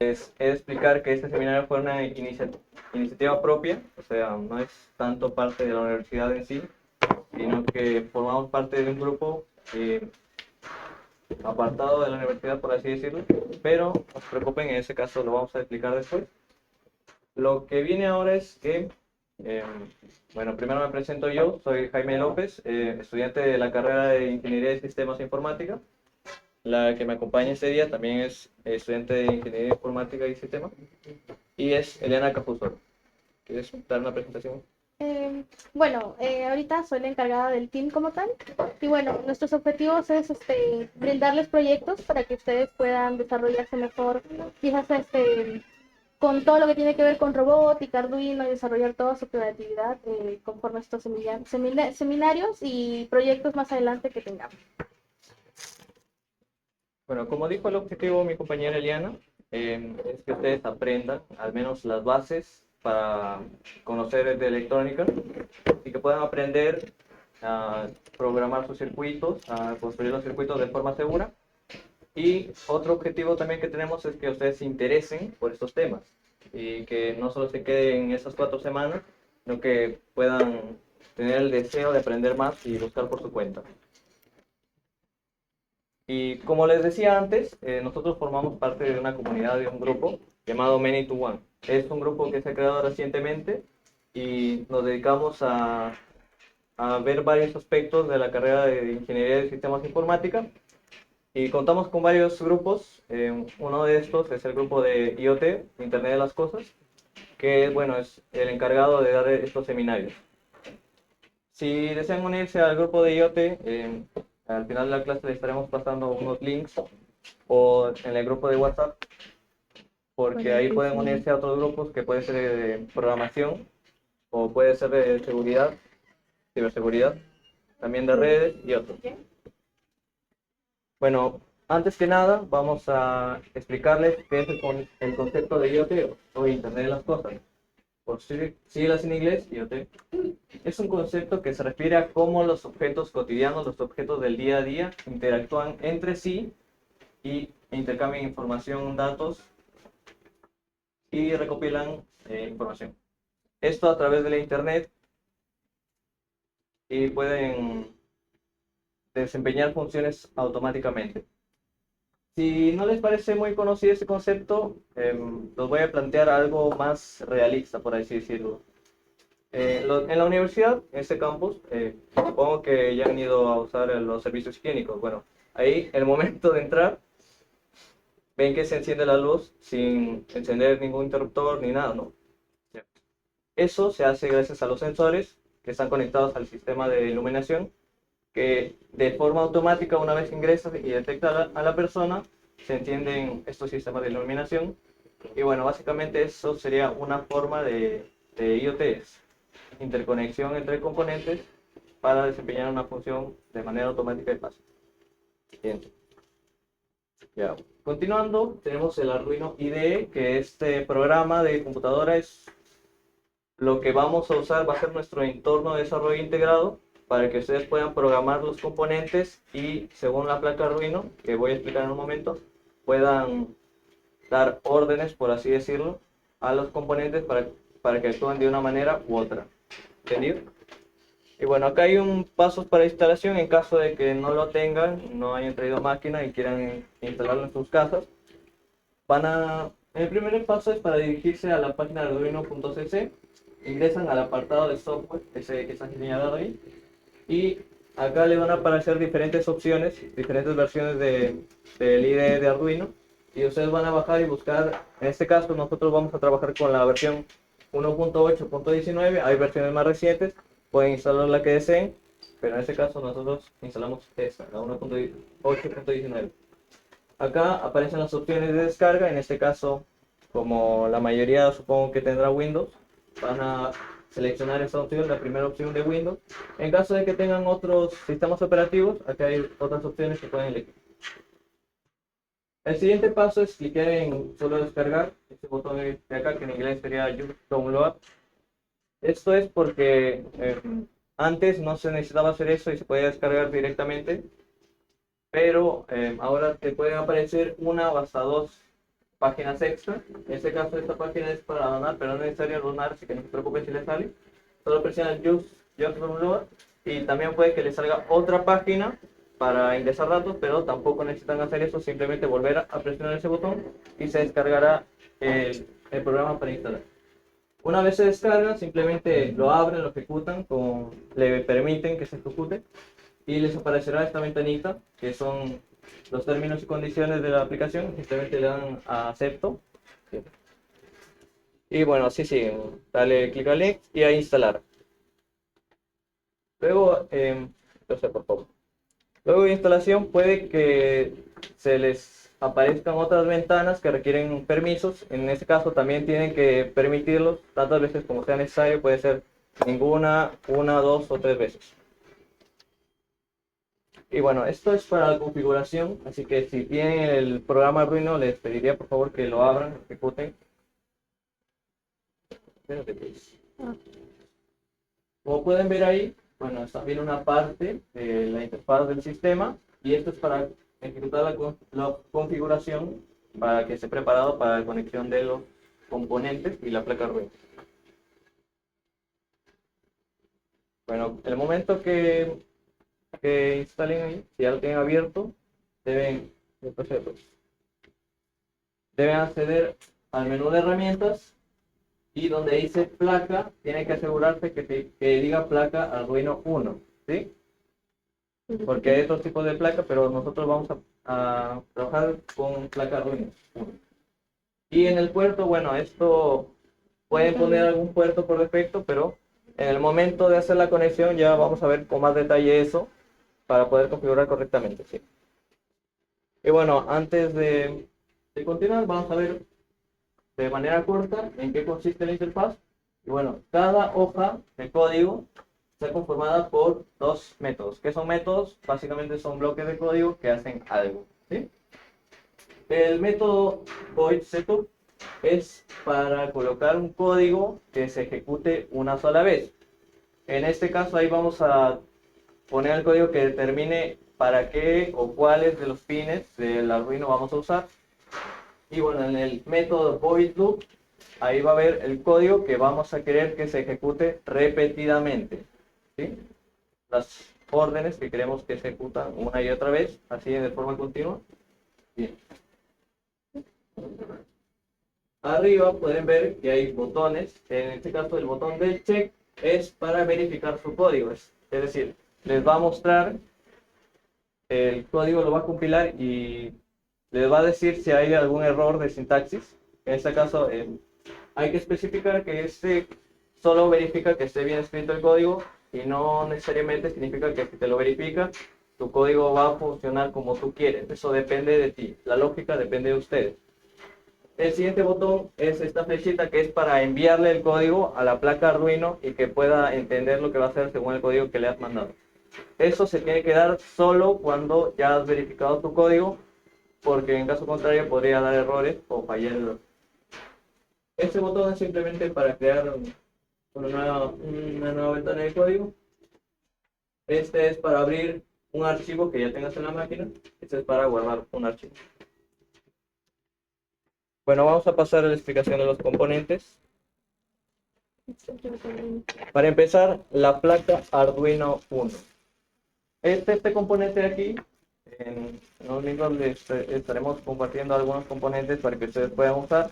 He de explicar que este seminario fue una iniciativa propia, o sea, no es tanto parte de la universidad en sí, sino que formamos parte de un grupo apartado de la universidad, por así decirlo, pero no se preocupen, en ese caso lo vamos a explicar después. Lo que viene ahora es que, eh, bueno, primero me presento yo, soy Jaime López, estudiante de la carrera de Ingeniería de Sistemas e Informática. La que me acompaña ese día también es estudiante de Ingeniería Informática y Sistemas, y es Eliana Capuzolo. ¿Quieres dar una presentación? Ahorita soy la encargada del team como tal. Y bueno, nuestros objetivos es brindarles proyectos para que ustedes puedan desarrollarse mejor, quizás con todo lo que tiene que ver con robótica, Arduino y desarrollar toda su creatividad conforme a estos seminarios y proyectos más adelante que tengamos. Bueno, como dijo el objetivo mi compañera Eliana, es que ustedes aprendan al menos las bases para conocer de electrónica y que puedan aprender a programar sus circuitos, a construir los circuitos de forma segura. Y otro objetivo también que tenemos es que ustedes se interesen por estos temas y que no solo se queden en esas 4 semanas, sino que puedan tener el deseo de aprender más y buscar por su cuenta. Y como les decía antes, nosotros formamos parte de una comunidad, de un grupo llamado Many to One. Es un grupo que se ha creado recientemente y nos dedicamos a ver varios aspectos de la carrera de Ingeniería de Sistemas Informática. Y contamos con varios grupos. Uno de estos es el grupo de IoT, Internet de las Cosas, que bueno, es el encargado de dar estos seminarios. Si desean unirse al grupo de IoT, al final de la clase les estaremos pasando unos links o en el grupo de WhatsApp, porque ahí pueden unirse a otros grupos que puede ser de programación o puede ser de seguridad, ciberseguridad, también de redes y otros. Bueno, antes que nada vamos a explicarles qué es el concepto de IoT o Internet de las Cosas. Por siglas en inglés, IoT. Es un concepto que se refiere a cómo los objetos cotidianos, los objetos del día a día, interactúan entre sí y intercambian información, datos y recopilan información. Esto a través de la Internet y pueden desempeñar funciones automáticamente. Si no les parece muy conocido este concepto, los voy a plantear algo más realista, por así decirlo. En la universidad, en este campus, supongo que ya han ido a usar los servicios higiénicos. Bueno, ahí, el momento de entrar, ven que se enciende la luz sin encender ningún interruptor ni nada, ¿no? Eso se hace gracias a los sensores que están conectados al sistema de iluminación, que de forma automática, una vez ingresa y detecta a la persona, se encienden estos sistemas de iluminación. Y bueno, básicamente eso sería una forma de IoTs, interconexión entre componentes para desempeñar una función de manera automática y fácil. Bien. Ya. Continuando, tenemos el Arduino IDE, que este programa de computadora es lo que vamos a usar, va a ser nuestro entorno de desarrollo integrado para que ustedes puedan programar los componentes y según la placa Arduino, que voy a explicar en un momento, puedan dar órdenes, por así decirlo, a los componentes para que actúen de una manera u otra. ¿Entendido? Y bueno, acá hay un paso para instalación en caso de que no lo tengan, no hayan traído máquina y quieran instalarlo en sus casas. El primer paso es para dirigirse a la página de arduino.cc, ingresan al apartado de software, ese que está señalado ahí, y acá le van a aparecer diferentes opciones, diferentes versiones del IDE de Arduino, y ustedes van a bajar y buscar. En este caso nosotros vamos a trabajar con la versión 1.8.19, hay versiones más recientes, pueden instalar la que deseen, pero en este caso nosotros instalamos esta, la 1.8.19. Acá aparecen las opciones de descarga, en este caso, como la mayoría supongo que tendrá Windows, van a seleccionar esta opción, la primera opción de Windows. En caso de que tengan otros sistemas operativos, acá hay otras opciones que pueden elegir. El siguiente paso es clicar en solo descargar, este botón de acá que en inglés sería Just Download. Esto es porque antes no se necesitaba hacer eso y se podía descargar directamente, pero ahora te pueden aparecer una o hasta dos páginas extra. En este caso, esta página es para donar, pero no es necesario donar, así que no se preocupe si le sale. Solo presiona Just Download y también puede que le salga otra página para ingresar datos, pero tampoco necesitan hacer eso, simplemente volver a presionar ese botón y se descargará el programa para instalar. Una vez se descarga, simplemente lo abren, lo ejecutan, le permiten que se ejecute y les aparecerá esta ventanita que son los términos y condiciones de la aplicación. Simplemente le dan a acepto y bueno, así siguen. Dale clic al link y a instalar. Luego, por favor. Luego de instalación puede que se les aparezcan otras ventanas que requieren permisos. En este caso también tienen que permitirlos tantas veces como sea necesario. Puede ser ninguna, una, dos o tres veces. Y bueno, esto es para la configuración, así que si tienen el programa Arduino les pediría por favor que lo abran, ejecuten. Espérate, pues. Como pueden ver ahí, bueno, está bien una parte de la interfaz del sistema y esto es para ejecutar la configuración para que esté preparado para la conexión de los componentes y la placa Arduino. Bueno, el momento que instalen ahí, si ya lo tienen abierto, deben acceder al menú de herramientas y donde dice placa, tienen que asegurarse que diga placa Arduino 1, ¿sí? Porque hay otros tipos de placa, pero nosotros vamos a trabajar con placa Arduino 1. Y en el puerto, bueno, esto pueden poner algún puerto por defecto, pero en el momento de hacer la conexión ya vamos a ver con más detalle eso para poder configurar correctamente, ¿sí? Y bueno, antes de continuar, vamos a ver de manera corta en qué consiste la interfaz. Y bueno, cada hoja de código está conformada por dos métodos. ¿Qué son métodos? Básicamente son bloques de código que hacen algo, ¿sí? El método void setup es para colocar un código que se ejecute una sola vez. En este caso ahí vamos a poner el código que determine para qué o cuáles de los pines del Arduino vamos a usar. Y bueno, en el método void loop, ahí va a haber el código que vamos a querer que se ejecute repetidamente, ¿sí? Las órdenes que queremos que se ejecutan una y otra vez, así de forma continua. Bien. Arriba pueden ver que hay botones. En este caso el botón del check es para verificar su código. Es decir, les va a mostrar el código, lo va a compilar y les va a decir si hay algún error de sintaxis. En este caso hay que especificar que este solo verifica que esté bien escrito el código y no necesariamente significa que si te lo verifica tu código va a funcionar como tú quieres. Eso depende de ti, la lógica depende de ustedes. El siguiente botón es esta flechita que es para enviarle el código a la placa Arduino y que pueda entender lo que va a hacer según el código que le has mandado. Eso se tiene que dar solo cuando ya has verificado tu código, porque en caso contrario podría dar errores o fallar. Este botón es simplemente para crear una nueva ventana de código. Este es para abrir un archivo que ya tengas en la máquina. Este es para guardar un archivo. Bueno, vamos a pasar a la explicación de los componentes. Para empezar, la placa Arduino 1. Este componente de aquí, en unos minutos les estaremos compartiendo algunos componentes para que ustedes puedan usar,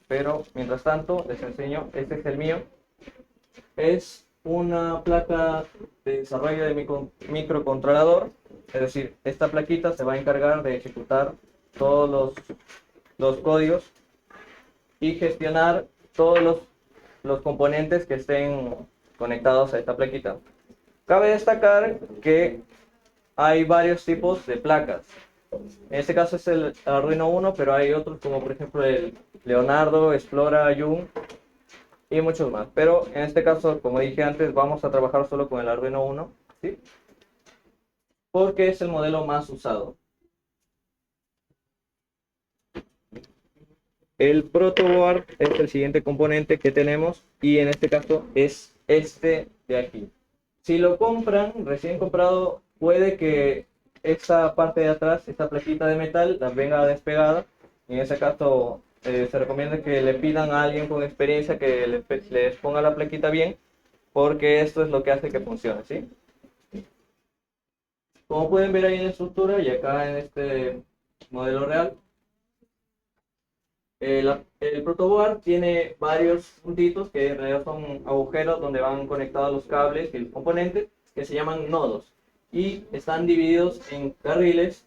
pero mientras tanto les enseño, este es el mío. Es una placa de desarrollo de microcontrolador, es decir, esta plaquita se va a encargar de ejecutar todos los códigos y gestionar todos los componentes que estén conectados a esta plaquita. Cabe destacar que hay varios tipos de placas. En este caso es el Arduino 1, pero hay otros como por ejemplo el Leonardo, Explora, Yum y muchos más. Pero en este caso, como dije antes, vamos a trabajar solo con el Arduino 1, ¿sí? Porque es el modelo más usado. El protoboard es el siguiente componente que tenemos y en este caso es este de aquí. Si lo compran, recién comprado, puede que esta parte de atrás, esta plaquita de metal, la venga despegada. En ese caso se recomienda que le pidan a alguien con experiencia que les ponga la plaquita bien, porque esto es lo que hace que funcione, ¿sí? Como pueden ver ahí en la estructura y acá en este modelo real, el protoboard tiene varios puntitos que en realidad son agujeros donde van conectados los cables y los componentes, que se llaman nodos, y están divididos en carriles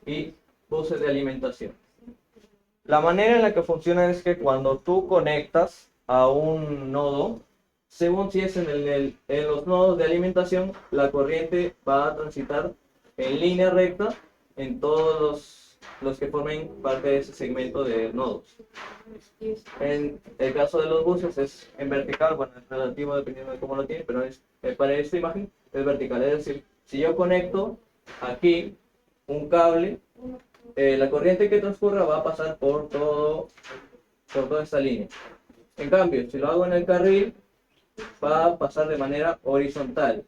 y buses de alimentación. La manera en la que funciona es que cuando tú conectas a un nodo, según si es en los nodos de alimentación, la corriente va a transitar en línea recta en todos los que formen parte de ese segmento de nodos. En el caso de los buses es en vertical, bueno, es relativo dependiendo de cómo lo tiene, pero para esta imagen es vertical. Es decir, si yo conecto aquí un cable, la corriente que transcurra va a pasar por toda esta línea. En cambio, si lo hago en el carril, va a pasar de manera horizontal.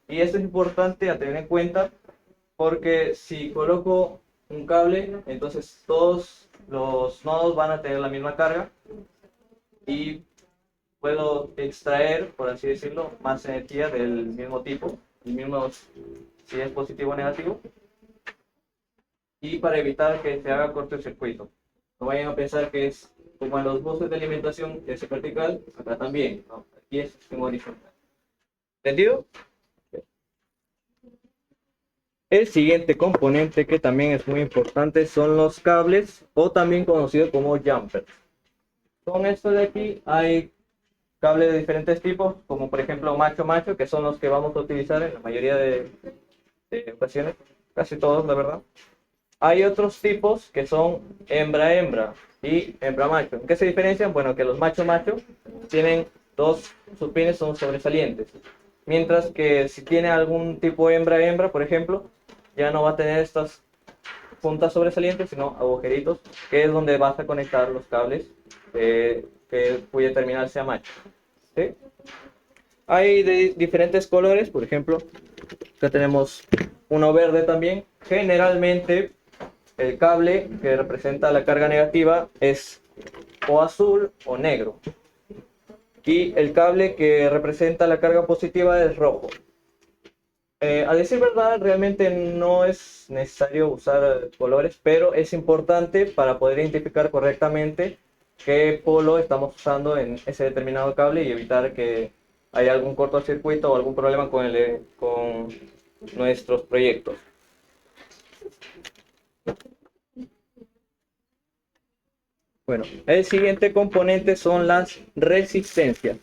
Y esto es importante a tener en cuenta porque si coloco un cable, entonces todos los nodos van a tener la misma carga y puedo extraer, por así decirlo, más energía del mismo tipo, el mismo si es positivo o negativo, y para evitar que se haga cortocircuito. No vayan a pensar que es como en los buses de alimentación, que es vertical, acá también, ¿no? Aquí es en horizontal. ¿Entendido? El siguiente componente que también es muy importante son los cables, o también conocidos como jumpers. Con esto de aquí hay cables de diferentes tipos, como por ejemplo macho-macho, que son los que vamos a utilizar en la mayoría de ocasiones, casi todos la verdad. Hay otros tipos que son hembra-hembra y hembra-macho. ¿En qué se diferencian? Bueno, que los macho-macho tienen sus pines son sobresalientes. Mientras que si tiene algún tipo hembra-hembra, por ejemplo, ya no va a tener estas puntas sobresalientes, sino agujeritos, que es donde vas a conectar los cables cuya terminal sea macho. ¿Sí? Hay de diferentes colores, por ejemplo, acá tenemos uno verde también. Generalmente el cable que representa la carga negativa es o azul o negro. Y el cable que representa la carga positiva es rojo. A decir verdad, realmente no es necesario usar colores, pero es importante para poder identificar correctamente qué polo estamos usando en ese determinado cable y evitar que haya algún cortocircuito o algún problema con nuestros proyectos. Bueno, el siguiente componente son las resistencias.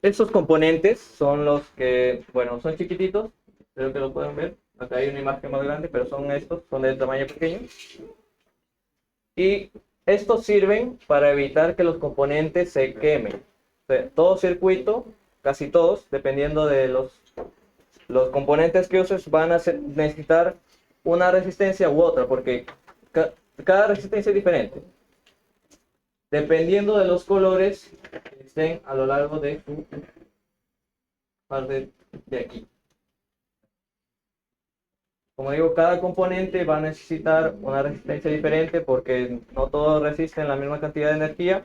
Estos componentes son los que, bueno, son chiquititos, creo que lo pueden ver. Acá hay una imagen más grande, pero son estos, son de tamaño pequeño. Y estos sirven para evitar que los componentes se quemen. O sea, todo circuito, casi todos, dependiendo de los componentes que uses, van a necesitar una resistencia u otra, porque cada resistencia es diferente. Dependiendo de los colores que estén a lo largo de su parte de aquí. Como digo, cada componente va a necesitar una resistencia diferente porque no todos resisten la misma cantidad de energía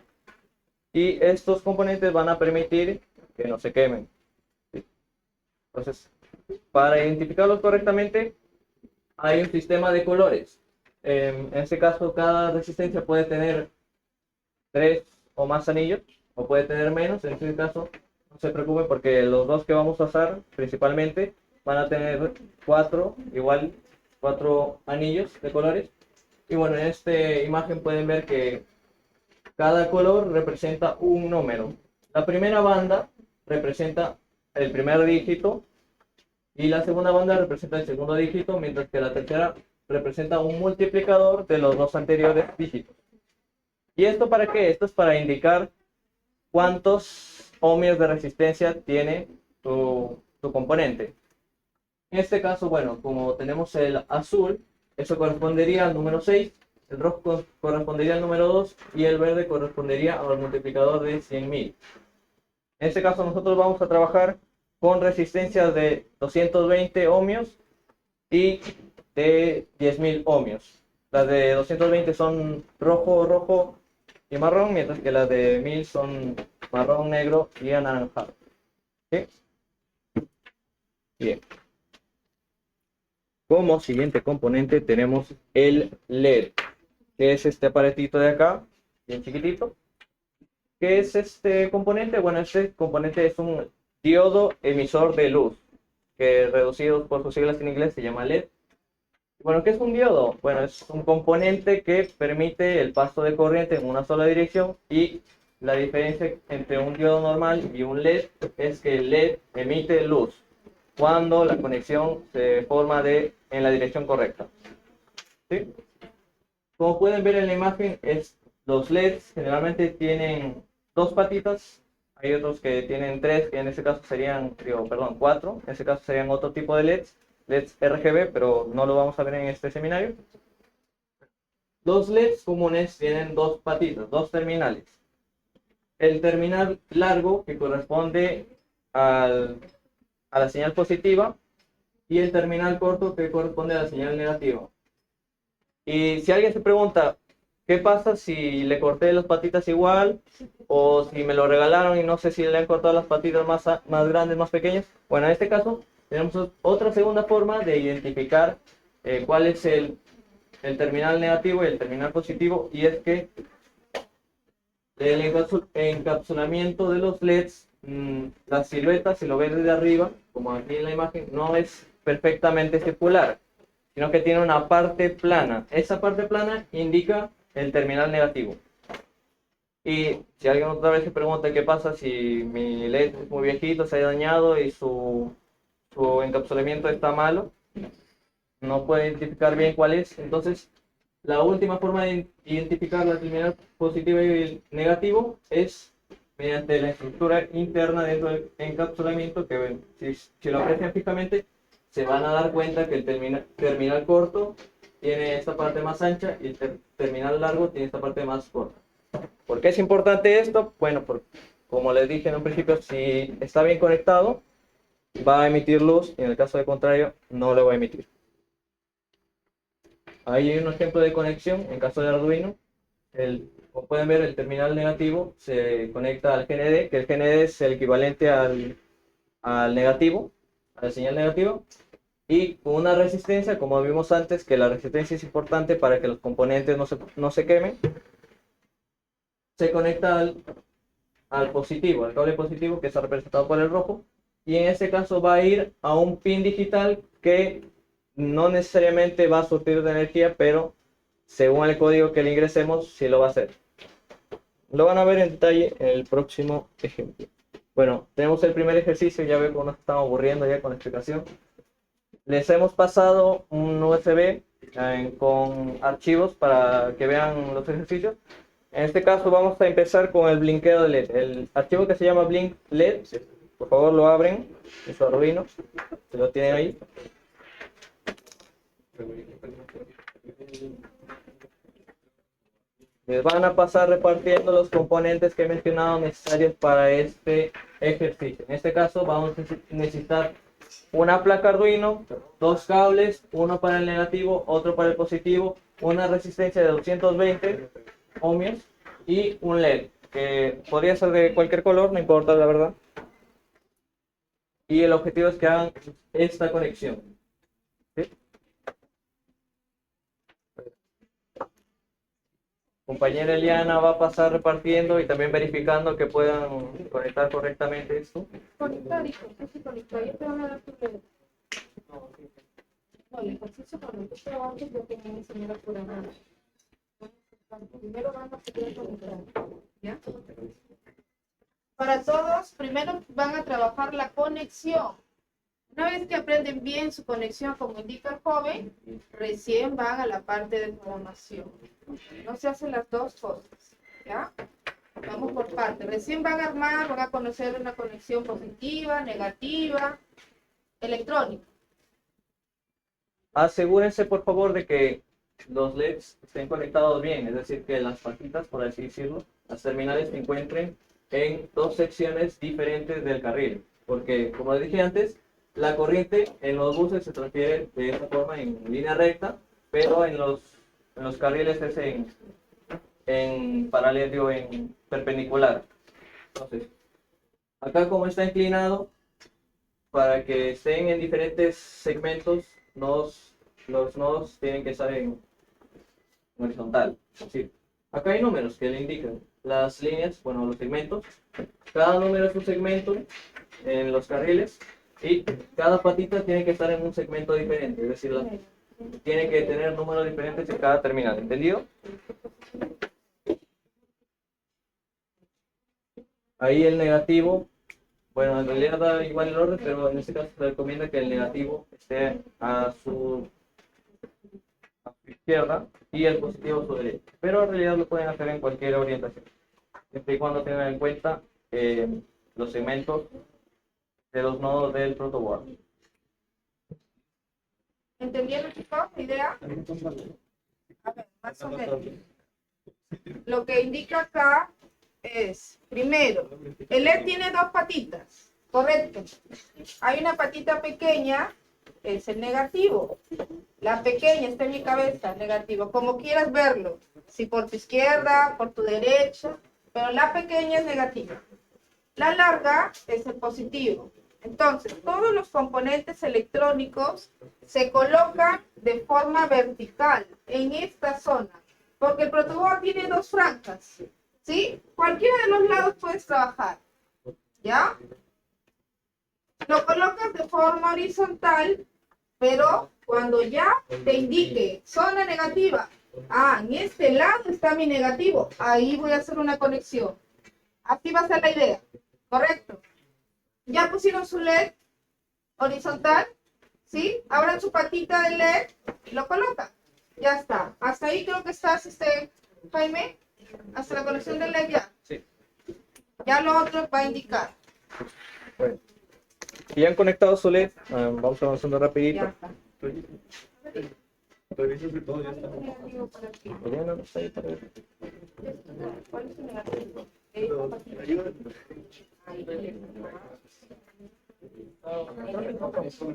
y estos componentes van a permitir que no se quemen. Entonces, para identificarlos correctamente, hay un sistema de colores. En este caso, cada resistencia puede tener 3 o más anillos, o puede tener menos. En este caso, no se preocupen porque los dos que vamos a usar principalmente van a tener 4 anillos de colores. Y bueno, en esta imagen pueden ver que cada color representa un número. La primera banda representa el primer dígito y la segunda banda representa el segundo dígito, mientras que la tercera representa un multiplicador de los dos anteriores dígitos. ¿Y esto para qué? Esto es para indicar cuántos ohmios de resistencia tiene tu componente. En este caso, bueno, como tenemos el azul, eso correspondería al número 6, el rojo correspondería al número 2 y el verde correspondería al multiplicador de 100.000. En este caso nosotros vamos a trabajar con resistencias de 220 ohmios y de 10.000 ohmios. Las de 220 son rojo, rojo y marrón, mientras que las de 1000 son marrón, negro y anaranjado. ¿Sí? Bien. Como siguiente componente tenemos el LED, que es este aparatito de acá, bien chiquitito. ¿Qué es este componente? Bueno, este componente es un diodo emisor de luz, que reducido por sus siglas en inglés se llama LED. Bueno, ¿qué es un diodo? Bueno, es un componente que permite el paso de corriente en una sola dirección, y la diferencia entre un diodo normal y un LED es que el LED emite luz cuando la conexión se forma en la dirección correcta. ¿Sí? Como pueden ver en la imagen, los LEDs generalmente tienen dos patitas. Hay otros que tienen tres, que en este caso serían, digo, perdón, cuatro. En este caso serían otro tipo de LEDs, LEDs RGB, pero no lo vamos a ver en este seminario. Los LEDs comunes tienen dos patitas, dos terminales. El terminal largo, que corresponde a la señal positiva, y el terminal corto, que corresponde a la señal negativa. Y si alguien se pregunta, ¿qué pasa si le corté las patitas igual? O si me lo regalaron y no sé si le han cortado las patitas más grandes, más pequeñas. Bueno, en este caso tenemos otra segunda forma de identificar cuál es el terminal negativo y el terminal positivo. Y es que el encapsulamiento de los LEDs, la silueta, si lo ves desde arriba, como aquí en la imagen, no es perfectamente circular, sino que tiene una parte plana. Esa parte plana indica el terminal negativo. Y si alguien otra vez se pregunta qué pasa si mi LED es muy viejito, se ha dañado y su encapsulamiento está malo, no puede identificar bien cuál es, entonces la última forma de identificar la terminal positiva y el negativo es mediante la estructura interna dentro del encapsulamiento, que si lo aprecian fijamente, se van a dar cuenta que el terminal corto tiene esta parte más ancha y el terminal largo tiene esta parte más corta. ¿Por qué es importante esto? Bueno, porque, como les dije en un principio, si está bien conectado, va a emitir luz, y en el caso de contrario, no lo va a emitir. Ahí hay un ejemplo de conexión en caso de Arduino. Como pueden ver, el terminal negativo se conecta al GND, que el GND es el equivalente al negativo, a la señal negativa, y con una resistencia, como vimos antes, que la resistencia es importante para que los componentes no se quemen, se conecta al positivo, al cable positivo, que está representado por el rojo, y en este caso va a ir a un pin digital que no necesariamente va a surtir de energía, pero según el código que le ingresemos, sí lo va a hacer. Lo van a ver en detalle en el próximo ejemplo. Bueno, tenemos el primer ejercicio, ya veo que nos estamos aburriendo ya con la explicación. Les hemos pasado un USB con archivos para que vean los ejercicios. En este caso vamos a empezar con el blinqueo de LED. El archivo que se llama Blink LED, por favor lo abren en su Arduino, se lo tienen ahí. Les van a pasar repartiendo los componentes que he mencionado necesarios para este ejercicio. En este caso vamos a necesitar una placa Arduino, dos cables, uno para el negativo, otro para el positivo, una resistencia de 220 ohmios y un LED, que podría ser de cualquier color, no importa la verdad. Y el objetivo es que hagan esta conexión. ¿Sí? Compañera Eliana va a pasar repartiendo y también verificando que puedan conectar correctamente esto. Conectar, hijo, ¿qué se conectó? Yo te van a dar tu red. No, el ejercicio cuando empezó antes yo tenía mi señora por amar. Primero van a poder conectar, ¿ya? Para todos, primero van a trabajar la conexión. Una vez que aprenden bien su conexión, como indica el joven, recién van a la parte de programación. No se hacen las dos cosas, ¿ya? Vamos por partes. Recién van a armar, van a conocer una conexión positiva, negativa, electrónica. Asegúrense por favor de que los LEDs estén conectados bien, es decir, que las patitas, por así decirlo, las terminales se encuentren en dos secciones diferentes del carril, porque como les dije antes, la corriente en los buses se transfiere de esta forma en línea recta, pero en los en los carriles es en paralelo, digo, en perpendicular. Entonces, acá como está inclinado, para que estén en diferentes segmentos, los nodos tienen que estar en horizontal. Es decir, acá hay números que le indican las líneas, bueno, los segmentos. Cada número es un segmento en los carriles y cada patita tiene que estar en un segmento diferente, es decir, tiene que tener números diferentes en cada terminal, ¿entendido? Ahí el negativo, bueno, en realidad da igual el orden, pero en este caso se recomienda que el negativo esté a su izquierda y el positivo a su derecha. Pero en realidad lo pueden hacer en cualquier orientación, siempre y cuando tengan en cuenta los segmentos de los nodos del protoboard. ¿Entendieron, chicos, la idea? A ver, más o menos. Lo que indica acá es, primero, el LED tiene dos patitas, correcto. Hay una patita pequeña, es el negativo. La pequeña está en mi cabeza, negativo, como quieras verlo. Si por tu izquierda, por tu derecha, pero la pequeña es negativa. La larga es el positivo. Entonces, todos los componentes electrónicos se colocan de forma vertical en esta zona, porque el protoboard tiene dos franjas, ¿sí? Cualquiera de los lados puedes trabajar, ¿ya? Lo colocas de forma horizontal, pero cuando ya te indique zona negativa, en este lado está mi negativo, ahí voy a hacer una conexión. Así va a ser la idea, ¿correcto? Ya pusieron su LED horizontal, ¿sí? Abran su patita de LED y lo colocan. Ya está. Hasta ahí creo que estás, Jaime. Hasta la conexión del LED ya. Sí. Ya lo otro va a indicar. Bueno. Si ya han conectado su LED, vamos avanzando rapidito. Ya está. Revisas que todo ya está. Bueno, pues ahí para ver. ¿Cuál es el negativo? Ahí. Ahora el positivo.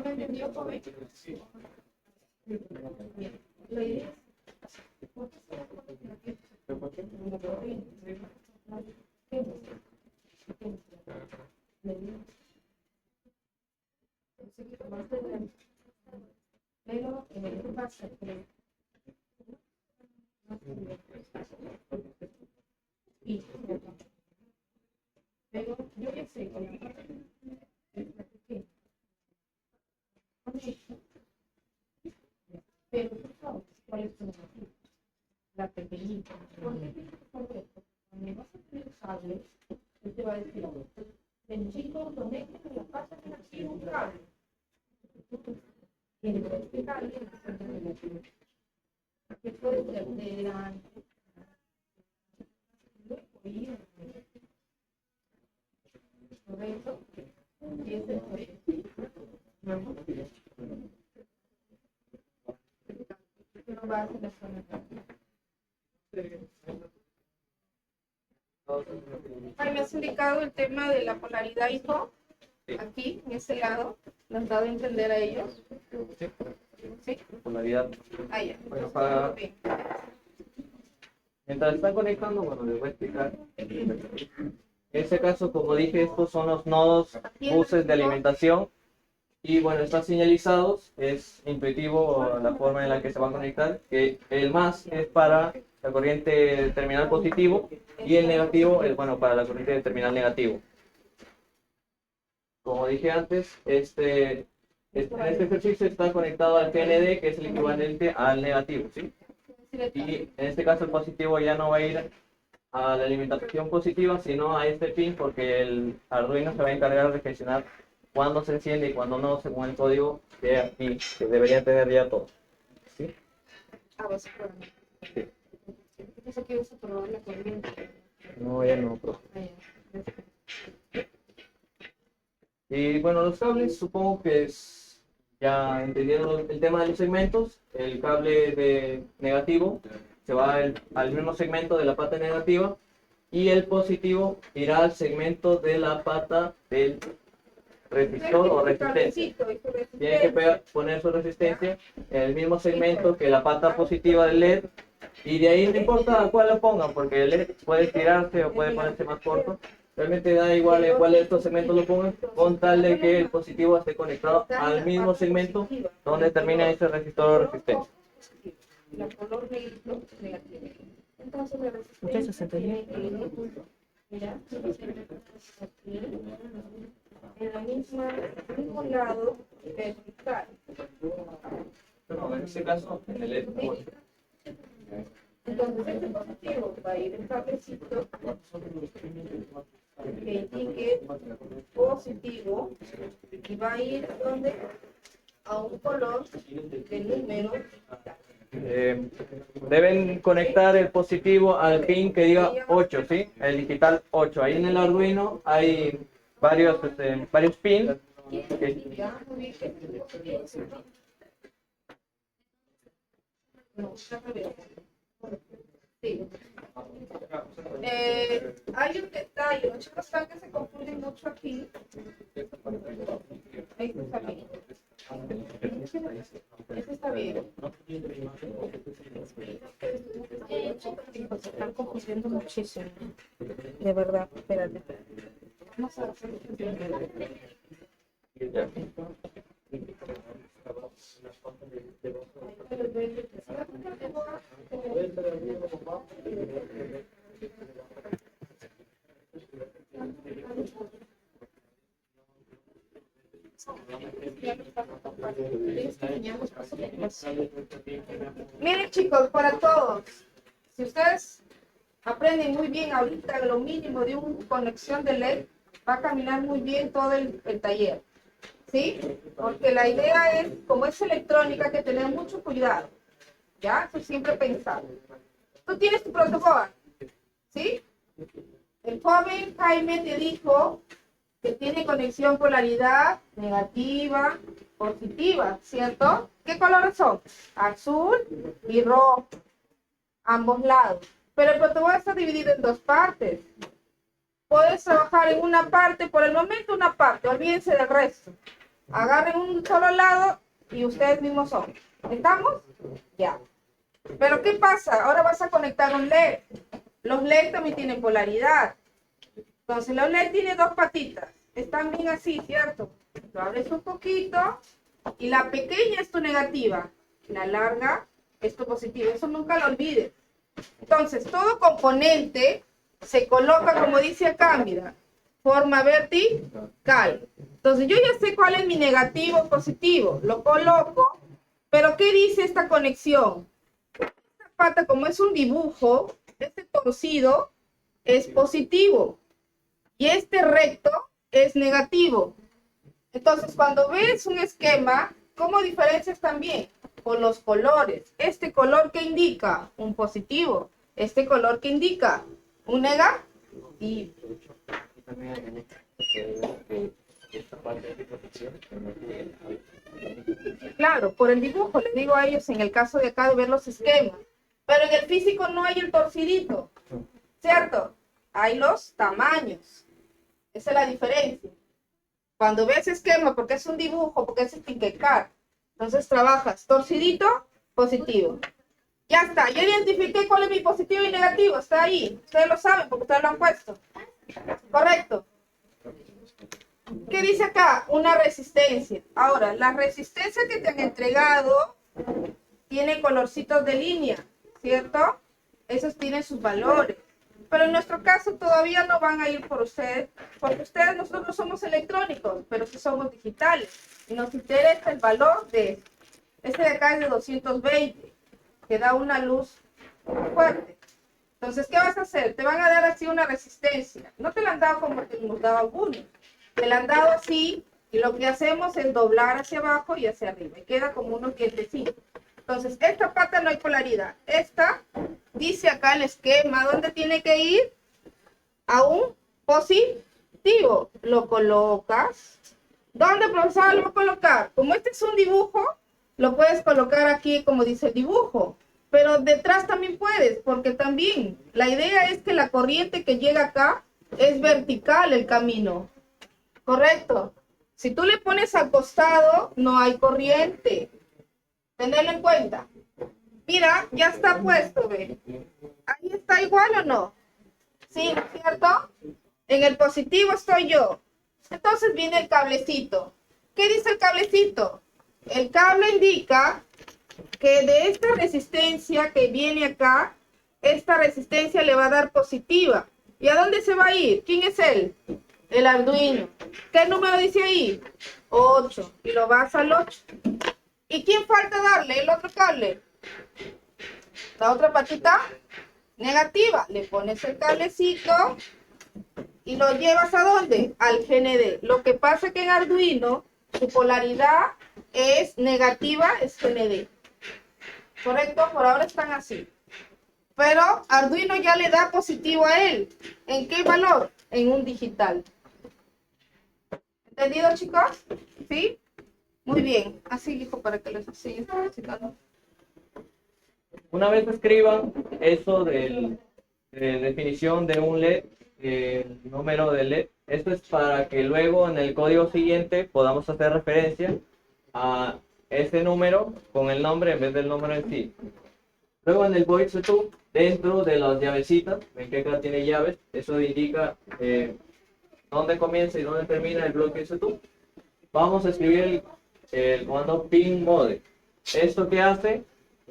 ¿Me entendió, joven? Bien. La idea pero yo ya sé pero por favor, ¿cuál es tu nombre? La pequeñita. ¿Por qué tienes que saber esto? Cuando vas a tener cables, él te va a decir, el chico conecta en la casa de aquí un cable. Y el este cable que puede ser de delante. Correcto. Y ese fue. Pero va a ser la zona. Ahí me has indicado el tema de la polaridad, hijo. Sí. Aquí, en ese lado. ¿Nos has dado a entender a ellos? Sí. ¿Sí? Polaridad. Ah, ya. Bueno, para... Muy bien. Mientras están conectando, bueno, les voy a explicar. En este caso, como dije, estos son los nodos buses de alimentación y bueno, están señalizados, es intuitivo la forma en la que se va a conectar, que el más es para la corriente de terminal positivo y el negativo es bueno para la corriente de terminal negativo. Como dije antes, en este ejercicio está conectado al PND, que es el equivalente al negativo, ¿sí? Y en este caso el positivo ya no va a ir a la alimentación positiva, sino a este pin, porque el Arduino se va a encargar de gestionar cuándo se enciende y cuándo no, según el código que aquí, que deberían tener ya todos. ¿Sí? Vas a probar. Sí. Eso que vas a probar la corriente. No, ya no, profe. Ah, ya. Y bueno, los cables supongo que Ya entendieron el tema de los segmentos, el cable de negativo se va al mismo segmento de la pata negativa y el positivo irá al segmento de la pata del resistor o resistencia. Tiene que poner su resistencia en el mismo segmento que la pata positiva del LED y de ahí no importa cuál lo pongan porque el LED puede estirarse o puede ponerse más corto. Realmente da igual en cuál de estos segmentos lo pongan con tal de que el positivo esté conectado al mismo segmento donde termina ese resistor o resistencia. La color negro negativo. Entonces la Muchas resistencia tiene que ir, mira, aquí, en la misma, el mismo lado vertical. Pero en este caso, en el LED. Entonces este positivo va a ir el cablecito que indique positivo y va a ir donde a un color de número. Deben conectar el positivo al pin que diga 8, ¿sí? El digital 8. Ahí en el Arduino hay varios pins. Ya, muy bien, este es el positivo. No, ya me veo. Sí. Hay un detalle, los chicos saben que se confunden mucho aquí. Ahí está bien. Este está bien. Chicos, se están confundiendo muchísimo. De verdad, espérate. Vamos a hacer Miren chicos, para todos, si ustedes aprenden muy bien ahorita lo mínimo de una conexión de LED, va a caminar muy bien todo el taller, ¿sí? Porque la idea es, como es electrónica, que tener mucho cuidado, ¿ya? Eso siempre pensar. Tú tienes tu protocolo, ¿sí? El joven Jaime te dijo que tiene conexión polaridad negativa, positiva, ¿cierto? ¿Qué colores son? Azul y rojo, ambos lados. Pero el protocolo está dividido en dos partes. Puedes trabajar en una parte, por el momento una parte, olvídense del resto. Agarren un solo lado y ustedes mismos son. ¿Estamos? Ya. Pero ¿qué pasa? Ahora vas a conectar un LED. Los LED también tienen polaridad. Entonces, los LED tienen dos patitas. Están bien así, ¿cierto? Lo abres un poquito y la pequeña es tu negativa. La larga es tu positiva. Eso nunca lo olvides. Entonces, todo componente se coloca, como dice acá, mira, forma vertical. Entonces, yo ya sé cuál es mi negativo positivo. Lo coloco, pero ¿qué dice esta conexión? Esta pata, como es un dibujo, este torcido es positivo. Y este recto es negativo. Entonces, cuando ves un esquema, ¿cómo diferencias también? Por los colores. Este color que indica un positivo, este color que indica un negativo. Claro, por el dibujo, les digo a ellos en el caso de acá de ver los esquemas. Pero en el físico no hay el torcidito, ¿cierto? Hay los tamaños. Esa es la diferencia. Cuando ves esquema, porque es un dibujo, porque es Tinkercad, entonces trabajas torcidito, positivo. Ya está, yo identifiqué cuál es mi positivo y negativo, está ahí. Ustedes lo saben porque ustedes lo han puesto. Correcto. ¿Qué dice acá? Una resistencia. Ahora, la resistencia que te han entregado tiene colorcitos de línea, ¿cierto? Esos tienen sus valores. Pero en nuestro caso todavía no van a ir por ustedes, porque ustedes, nosotros no somos electrónicos, pero sí somos digitales. Y nos interesa el valor de este de acá es de 220, que da una luz fuerte. Entonces, ¿qué vas a hacer? Te van a dar así una resistencia. No te la han dado como te nos daba algunos. Te la han dado así, y lo que hacemos es doblar hacia abajo y hacia arriba. Y queda como unos dientecitos. Entonces, esta pata no hay polaridad. Esta, dice acá el esquema, ¿dónde tiene que ir? A un positivo. Lo colocas ¿Dónde, profesor, lo va a colocar? Como este es un dibujo, lo puedes colocar aquí como dice el dibujo. Pero detrás también puedes, porque también la idea es que la corriente que llega acá es vertical el camino. ¿Correcto? Si tú le pones al costado, no hay corriente. Tenerlo en cuenta. Mira, ya está puesto, ve. Ahí está igual o no. Sí, ¿no es cierto? En el positivo estoy yo. Entonces viene el cablecito. ¿Qué dice el cablecito? El cable indica que de esta resistencia que viene acá, esta resistencia le va a dar positiva. ¿Y a dónde se va a ir? ¿Quién es él? El Arduino. ¿Qué número dice ahí? 8. Y lo vas al 8. ¿Y quién falta darle el otro cable? La otra patita negativa. Le pones el cablecito y lo llevas ¿a dónde? Al GND. Lo que pasa es que en Arduino su polaridad es negativa, es GND. ¿Correcto? Por ahora están así. Pero Arduino ya le da positivo a él. ¿En qué valor? En un digital. ¿Entendido, chicos? ¿Sí? Muy bien. Así, hijo, para que les siga explicando. Una vez escriban eso de definición de un LED, el número de LED, esto es para que luego en el código siguiente podamos hacer referencia a ese número con el nombre en vez del número en sí. Luego en el void setup, dentro de las llavecitas, ven que acá tiene llaves, eso indica dónde comienza y dónde termina el bloque setup. Vamos a escribir el comando pin mode. ¿Esto qué hace?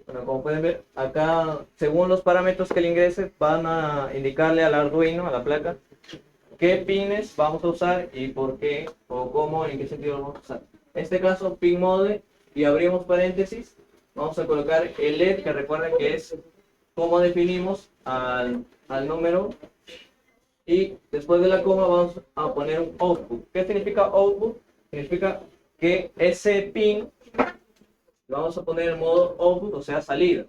Bueno, como pueden ver, acá, según los parámetros que le ingrese, van a indicarle al Arduino, a la placa, qué pines vamos a usar y por qué, o cómo, en qué sentido lo vamos a usar. En este caso, pin mode, y abrimos paréntesis, vamos a colocar el LED, que recuerden que es cómo definimos al número, y después de la coma vamos a poner un output. ¿Qué significa output? Significa que ese pin vamos a poner en modo output, o sea, salida.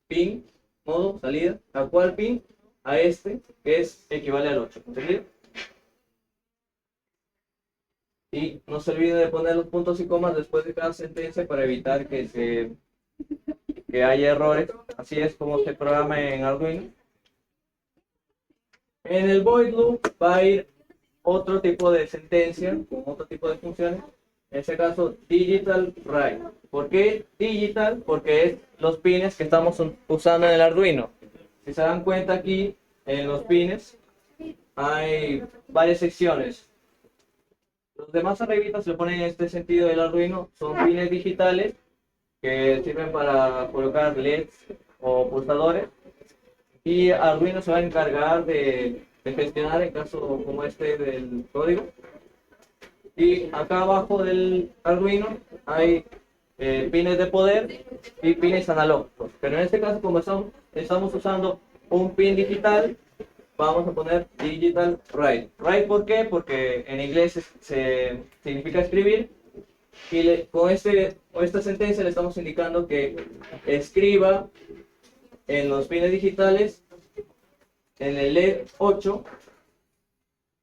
Pin, modo, salida. ¿A cuál pin? A este, que es equivale al 8. ¿Entendido? Y no se olviden de poner los puntos y comas después de cada sentencia para evitar que haya errores. Así es como se programa en Arduino. En el void loop va a ir otro tipo de sentencia, con otro tipo de funciones. En este caso, digital write. ¿Por qué digital? Porque es los pines que estamos usando en el Arduino. Si se dan cuenta aquí, en los pines, hay varias secciones. Los demás arribitas se lo ponen en este sentido del Arduino. Son pines digitales que sirven para colocar LEDs o pulsadores. Y Arduino se va a encargar de gestionar el caso como este del código. Y acá abajo del Arduino hay pines de poder y pines analógicos. Pero en este caso, como estamos usando un pin digital, vamos a poner digital write. Write, ¿por qué? Porque en inglés significa escribir. Y con esta sentencia le estamos indicando que escriba en los pines digitales, en el LED 8,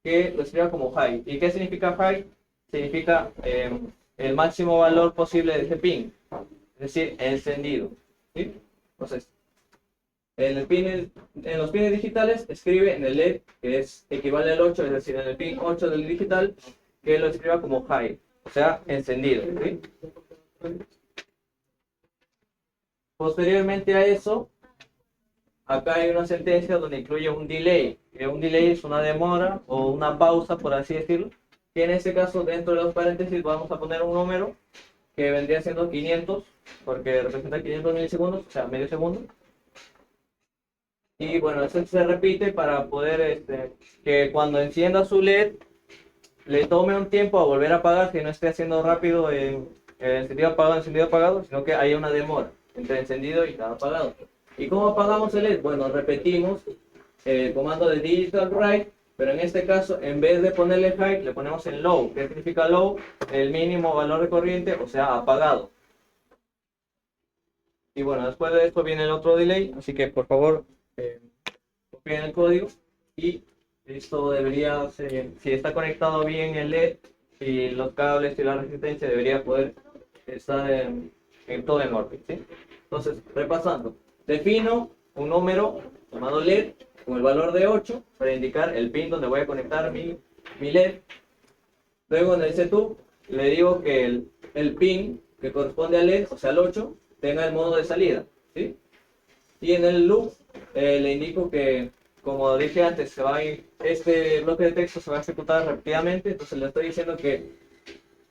que lo escriba como high. ¿Y qué significa high? Significa el máximo valor posible de ese pin, es decir, encendido. ¿Sí? Entonces, en los pines digitales escribe en el LED, que equivale al 8, es decir, en el pin 8 del digital, que lo escriba como high, o sea, encendido. ¿Sí? Posteriormente a eso, acá hay una sentencia donde incluye un delay. Un delay es una demora o una pausa, por así decirlo. Y en este caso, dentro de los paréntesis, vamos a poner un número que vendría siendo 500, porque representa 500 milisegundos, o sea, medio segundo. Y bueno, eso se repite para poder que cuando encienda su LED, le tome un tiempo a volver a apagar, que no esté haciendo rápido encendido apagado, sino que haya una demora entre encendido y apagado. ¿Y cómo apagamos el LED? Bueno, repetimos el comando de digital write, pero en este caso, en vez de ponerle high, le ponemos en low. ¿Qué significa low? El mínimo valor de corriente, o sea, apagado. Y bueno, después de esto viene el otro delay, así que por favor, copien el código. Y esto debería ser, si está conectado bien el LED, y los cables y la resistencia debería poder estar en todo en orden, ¿sí? Entonces, repasando, defino un número llamado LED con el valor de 8 para indicar el pin donde voy a conectar mi LED. Luego en el setup le digo que el pin que corresponde al LED, o sea al 8, tenga el modo de salida, ¿sí? Y en el loop le indico que, como dije antes, este bloque de texto se va a ejecutar repetidamente, entonces le estoy diciendo que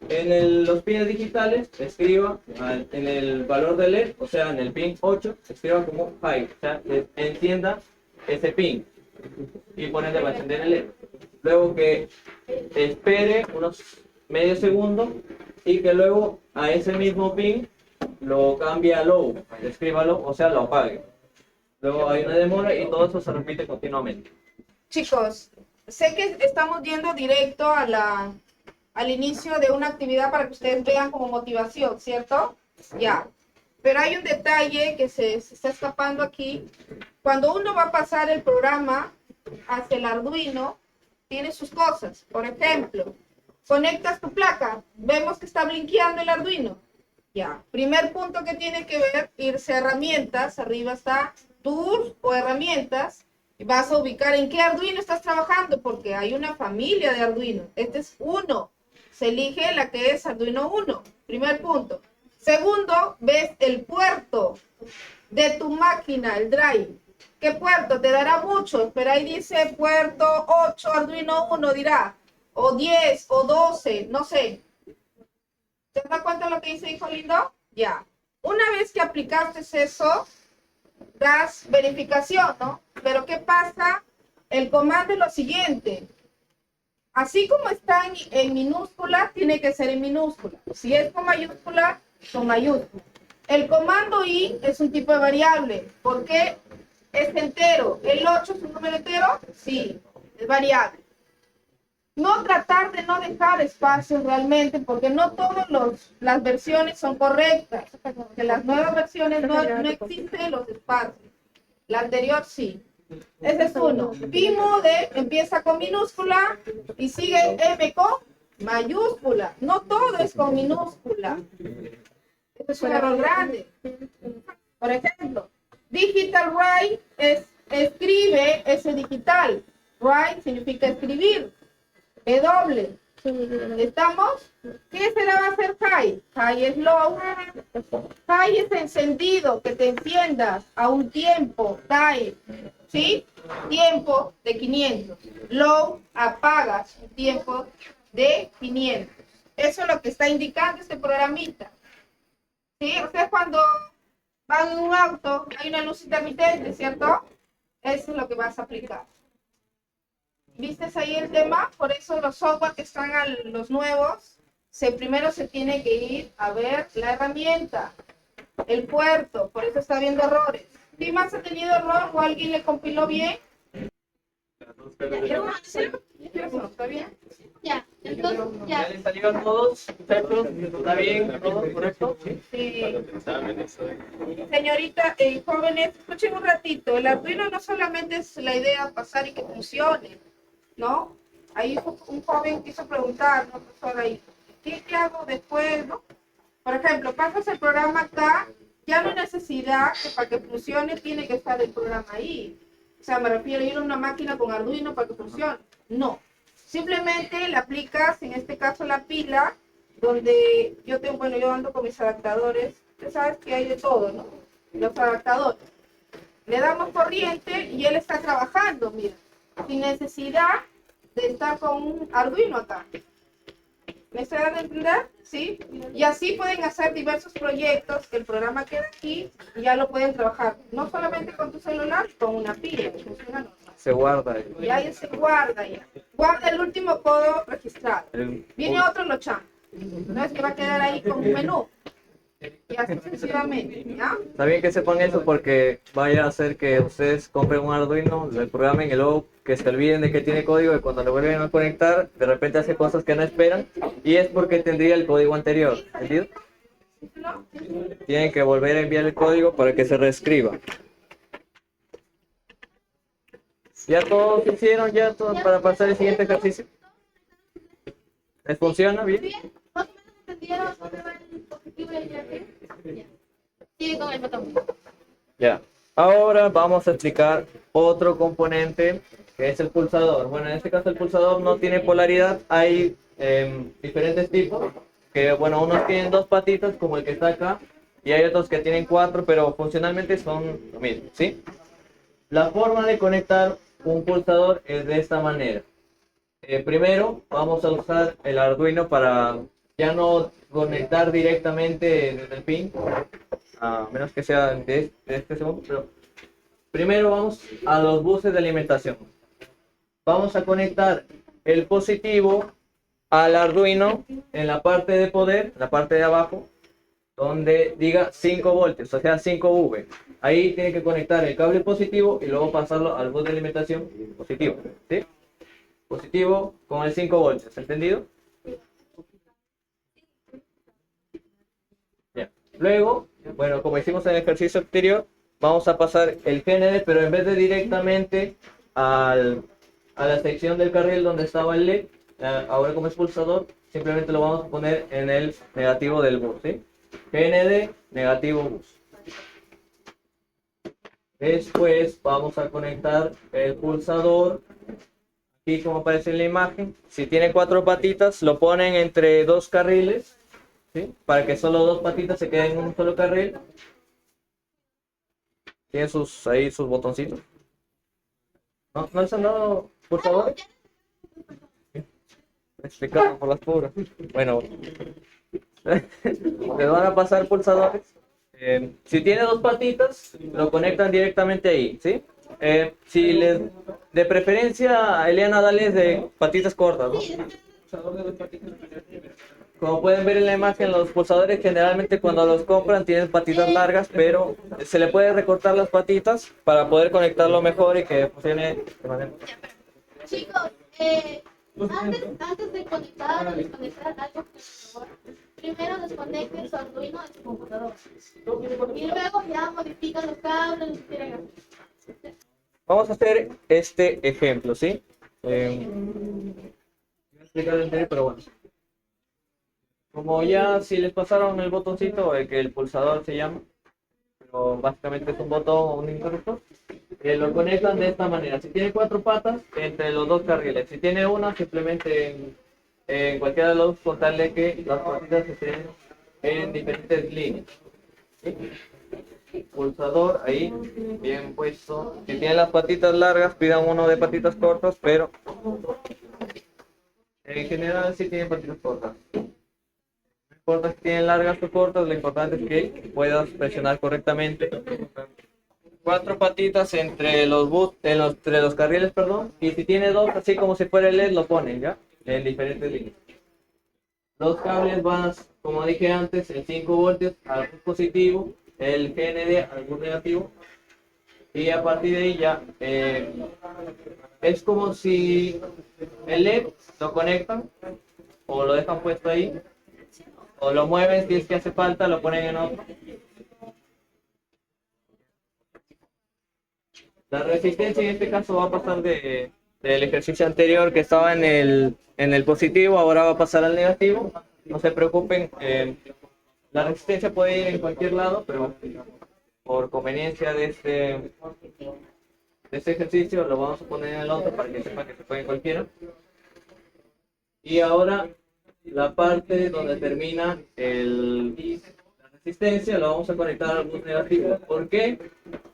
en los pines digitales escriba en el valor de LED, o sea en el pin 8, escriba como high, o sea que encienda ese pin y por ende va a encender el LED. Luego que espere unos medio segundo y que luego a ese mismo pin lo cambie a low, escríbalo, o sea lo apague. Luego hay una demora y todo eso se repite continuamente. Chicos, sé que estamos yendo directo al inicio de una actividad para que ustedes vean como motivación, ¿cierto? Ya. Pero hay un detalle que se está escapando aquí. Cuando uno va a pasar el programa hacia el Arduino, tiene sus cosas. Por ejemplo, conectas tu placa, vemos que está blinqueando el Arduino. Ya. Primer punto que tiene que ver, irse a herramientas, arriba está Tools o herramientas, y vas a ubicar en qué Arduino estás trabajando, porque hay una familia de Arduino. Este es uno. Se elige la que es Arduino 1. Primer punto. Segundo, ves el puerto de tu máquina, el drive. ¿Qué puerto? Te dará muchos, pero ahí dice puerto 8, Arduino 1 dirá, o 10, o 12, no sé. ¿Te das cuenta de lo que dice, hijo lindo? Ya. Una vez que aplicaste eso, das verificación, ¿no? Pero ¿qué pasa? El comando es lo siguiente. Así como está en minúscula, tiene que ser en minúscula. Si es con mayúscula, con mayúscula. El comando I es un tipo de variable. ¿Por qué es entero? ¿El 8 es un número entero? Sí, es variable. No tratar de no dejar espacios realmente, porque no todas las versiones son correctas. Que las nuevas versiones no existen los espacios. La anterior sí. Ese es uno. Pimode empieza con minúscula y sigue M con mayúscula. No todo es con minúscula. Este es un error grande. Por ejemplo, digital write es escribe, ese digital. Write significa escribir. W. ¿Estamos? ¿Qué será va a ser high? High es low. High es encendido, que te enciendas a un tiempo. Time. ¿Sí? Tiempo de 500. Low, apagas un tiempo de 500. Eso es lo que está indicando este programita. ¿Sí? Ustedes cuando van en un auto, hay una luz intermitente, ¿cierto? Eso es lo que vas a aplicar. ¿Viste ahí el tema? Por eso los software que están los nuevos, primero se tiene que ir a ver la herramienta, el puerto, por eso está viendo errores. ¿Quién más ha tenido error o alguien le compiló bien? ¿Está bien? Ya, entonces, ¿Ya ya. les salieron todos? ¿Perfecto? ¿Está bien? ¿Todo correcto? Sí. Señorita, jóvenes, escuchen un ratito. El Arduino no solamente es la idea de pasar y que funcione, ¿no? Ahí un joven quiso preguntar, ¿no? Profesor, ahí, ¿qué hago después, no? Por ejemplo, pasas el programa acá, ya no hay necesidad que para que funcione tiene que estar el programa ahí. O sea, me refiero a ir a una máquina con Arduino para que funcione. No. Simplemente le aplicas, en este caso la pila, donde yo ando con mis adaptadores. Tú sabes que hay de todo, ¿no? Los adaptadores. Le damos corriente y él está trabajando, mira, sin necesidad de estar con un Arduino acá. ¿Me estoy dando a entender? ¿Sí? Y así pueden hacer diversos proyectos, el programa queda aquí y ya lo pueden trabajar. No solamente con tu celular, con una pila. Funciona normal. Se guarda. Ya se guarda ya. Guarda el último codo registrado. Viene otro lo chamba. No es que va a quedar ahí con un menú. Y así sucesivamente, ¿ya? Está bien que sepan eso porque vaya a hacer que ustedes compren un Arduino, lo programen y luego que se olviden de que tiene código y cuando lo vuelven a conectar, de repente hace cosas que no esperan y es porque tendría el código anterior, ¿entendido? ¿No? Tienen que volver a enviar el código para que se reescriba. ¿Ya todos hicieron ya todo para pasar el siguiente ejercicio? ¿Les funciona bien? Bien, más o menos entendieron dónde va el dispositivo y el IAP. Ya. Sigue con el botón. Ya. Ahora vamos a explicar otro componente que es el pulsador. Bueno, en este caso el pulsador no tiene polaridad. Hay diferentes tipos. Que bueno, unos tienen dos patitas como el que está acá. Y hay otros que tienen cuatro, pero funcionalmente son lo mismo, ¿sí? La forma de conectar un pulsador es de esta manera. Primero vamos a usar el Arduino para ya no conectar directamente desde el pin, a menos que sea de este segundo, pero primero vamos a los buses de alimentación. Vamos a conectar el positivo al Arduino en la parte de poder, la parte de abajo, donde diga 5 voltios, o sea 5V. Ahí tiene que conectar el cable positivo y luego pasarlo al bus de alimentación positivo, ¿sí? Positivo con el 5 voltios, ¿entendido? Ya. Luego, bueno, como hicimos en el ejercicio anterior, vamos a pasar el GND, pero en vez de directamente a la sección del carril donde estaba el LED, ahora como es pulsador, simplemente lo vamos a poner en el negativo del bus, ¿sí? GND, negativo bus. Después vamos a conectar el pulsador. Aquí como aparece en la imagen, si tiene 4 patitas, lo ponen entre 2 carriles, ¿sí? Para que solo 2 patitas se queden en un solo carril. Tiene ahí sus botoncitos. ¿No les han dado pulsadores? Explicado por las puras. Bueno, les van a pasar pulsadores. Si tiene 2 patitas, lo conectan directamente ahí, ¿sí? De preferencia, Eliana, dale de patitas cortas, ¿no? Como pueden ver en la imagen, los pulsadores generalmente cuando los compran tienen patitas largas, pero se le puede recortar las patitas para poder conectarlo mejor y que funcione de manera... Chicos, antes de conectar o desconectar algo, por favor, primero desconecten su Arduino de su computador. Y luego ya modifican los cables, los quieren hacer. Vamos a hacer este ejemplo, ¿sí? Voy a explicar el anterior, pero bueno. Como ya si les pasaron el botoncito, que el pulsador se llama, pero básicamente es un botón o un interruptor, lo conectan de esta manera. Si tiene 4 patas, entre los 2 carriles. Si tiene una, simplemente en cualquiera de los dos, contarle que las patitas estén en diferentes líneas. ¿Sí? Pulsador ahí, bien puesto. Si tienen las patitas largas, pidan uno de patitas cortas, pero en general sí tienen patitas cortas. No importa si tienen largas o cortas, lo importante es que puedas presionar correctamente. 4 patitas entre entre los carriles, perdón, y si tiene 2, así como si fuera el LED, lo ponen, ¿ya? En diferentes líneas. Los cables van, como dije antes, el 5 voltios al bus positivo, el GND al bus negativo, y a partir de ahí ya es como si el LED lo conectan o lo dejan puesto ahí, o lo mueven si es que hace falta, lo ponen en otro. La resistencia en este caso va a pasar del ejercicio anterior que estaba en el positivo, ahora va a pasar al negativo. No se preocupen, la resistencia puede ir en cualquier lado, pero por conveniencia de este ejercicio lo vamos a poner en el otro para que sepan que se puede en cualquiera. Y ahora la parte donde termina la resistencia la vamos a conectar al bus negativo. ¿Por qué?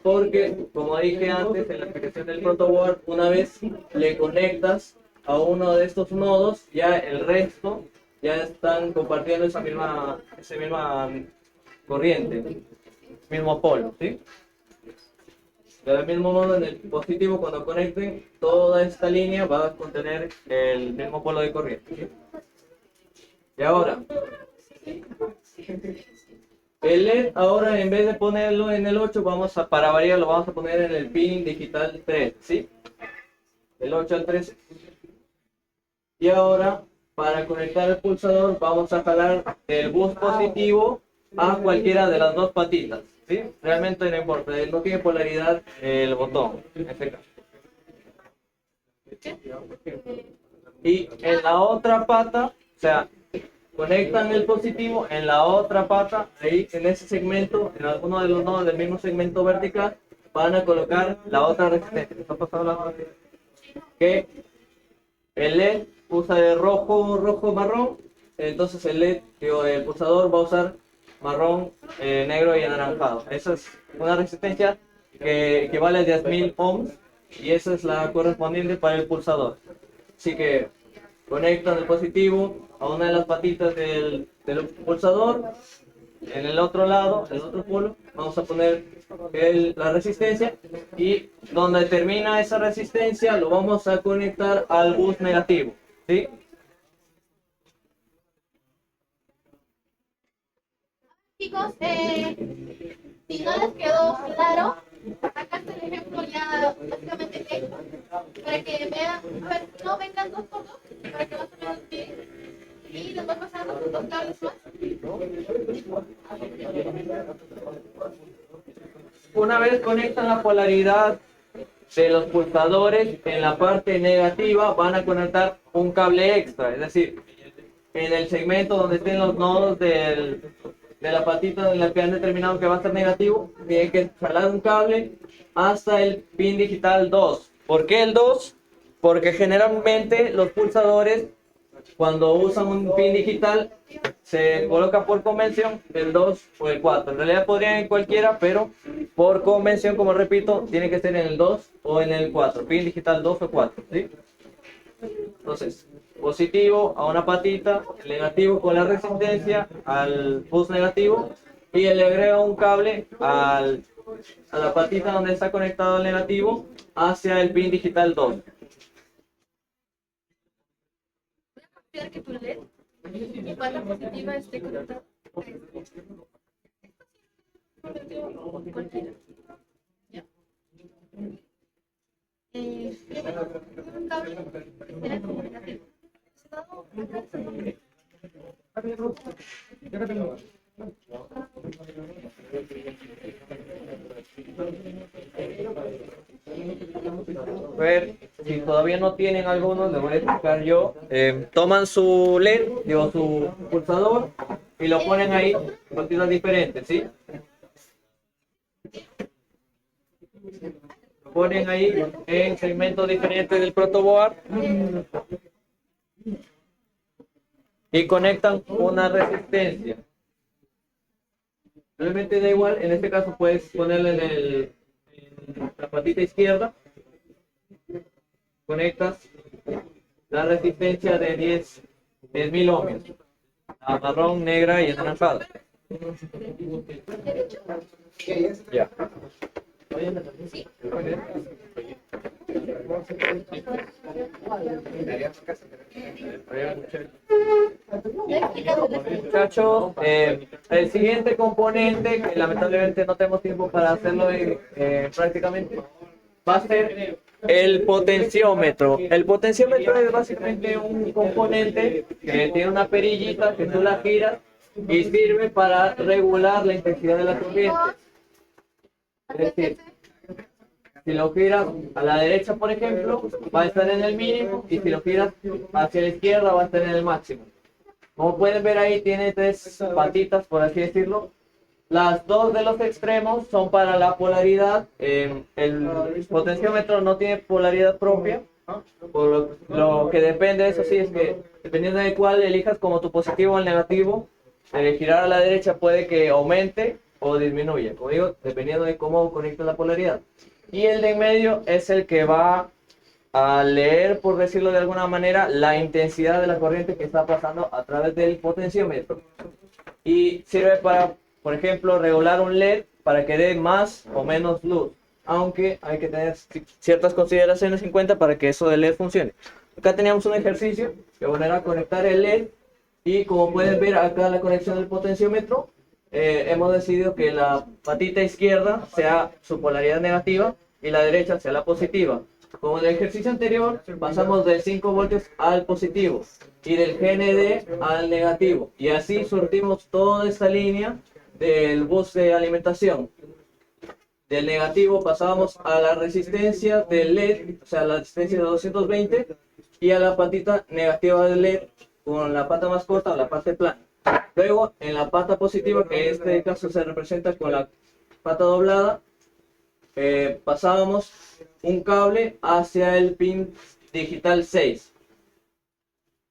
Porque, como dije antes en la explicación del protoboard, una vez le conectas a uno de estos nodos, ya el resto ya están compartiendo esa misma corriente, mismo polo, ¿sí? Del mismo modo, en el positivo, cuando conecten, toda esta línea va a contener el mismo polo de corriente, ¿sí? Y ahora, el LED, ahora en vez de ponerlo en el 8, para variar, lo vamos a poner en el pin digital 3, ¿sí? Del 8 al 13. Y ahora, para conectar el pulsador, vamos a jalar el bus positivo a cualquiera de las 2 patitas, ¿sí? Realmente no importa, no tiene polaridad el botón, en este caso. Y en la otra pata O sea, conectan el positivo en la otra pata, ahí en ese segmento, en alguno de los nodos del mismo segmento vertical, van a colocar la otra resistencia. ¿Está pasando la otra? Que el LED usa de rojo, rojo, marrón, entonces el LED, digo, el pulsador va a usar marrón, negro y anaranjado. Esa es una resistencia que equivale a 10.000 ohms y esa es la correspondiente para el pulsador. Así que conectan el positivo a una de las patitas del pulsador. En el otro lado, en el otro polo, vamos a poner la resistencia y donde termina esa resistencia lo vamos a conectar al bus negativo, ¿sí? Chicos, si no les quedó claro, acá está el ejemplo ya básicamente hecho, para que vean, a ver, no vengan dos por dos, para que más o menos miren, y les voy pasando dos cables más. Una vez conectan la polaridad de los pulsadores en la parte negativa, van a conectar un cable extra, es decir, en el segmento donde estén los nodos de la patita en la que han determinado que va a ser negativo, tienen que jalar un cable hasta el pin digital 2. ¿Por qué el 2? Porque generalmente los pulsadores, cuando usan un pin digital, se coloca por convención el 2 o el 4. En realidad podrían en cualquiera, pero por convención, como repito, tiene que ser en el 2 o en el 4. Pin digital 2 o 4, ¿sí? Entonces, positivo a una patita, el negativo con la resistencia al bus negativo y le agrega un cable a la patita donde está conectado el negativo hacia el pin digital 2. Considera que tu LED y pata positiva esté conectada. Cualquiera. ¿Ya? Primero, un cable era como negativo. Se da A ver, si todavía no tienen algunos, les voy a explicar yo. Toman su LED, digo, su pulsador, y lo ponen ahí en partidas diferentes, ¿sí? Lo ponen ahí en segmentos diferentes del protoboard y conectan una resistencia. Realmente da igual, en este caso puedes ponerle en la patita izquierda, conectas la resistencia de 10.000 ohmios, la marrón, negra y anaranjada. Ya. Muchachos, el siguiente componente, que lamentablemente no tenemos tiempo para hacerlo prácticamente, va a ser el potenciómetro. El potenciómetro es básicamente un componente que tiene una perillita que tú la giras y sirve para regular la intensidad de la corriente. Es decir, si lo giras a la derecha, por ejemplo, va a estar en el mínimo, y si lo giras hacia la izquierda va a estar en el máximo. Como pueden ver ahí, tiene tres patitas, por así decirlo. Las dos de los extremos son para la polaridad. El potenciómetro no tiene polaridad propia, por lo que depende, eso sí, es que dependiendo de cuál elijas como tu positivo o el negativo, girar a la derecha puede que aumente o disminuya, como digo, dependiendo de cómo conectas la polaridad. Y el de en medio es el que va a leer, por decirlo de alguna manera, la intensidad de la corriente que está pasando a través del potenciómetro. Y sirve para, por ejemplo, regular un LED para que dé más o menos luz. Aunque hay que tener ciertas consideraciones en cuenta para que eso del LED funcione. Acá teníamos un ejercicio que era conectar el LED. Y como pueden ver acá la conexión del potenciómetro, hemos decidido que la patita izquierda sea su polaridad negativa y la derecha sea la positiva. Como en el ejercicio anterior, pasamos de 5 voltios al positivo y del GND al negativo. Y así surtimos toda esta línea del bus de alimentación. Del negativo pasábamos a la resistencia del LED, o sea, la resistencia de 220, y a la patita negativa del LED con la pata más corta o la parte plana. Luego, en la pata positiva, que en este caso se representa con la pata doblada, pasábamos un cable hacia el pin digital 6.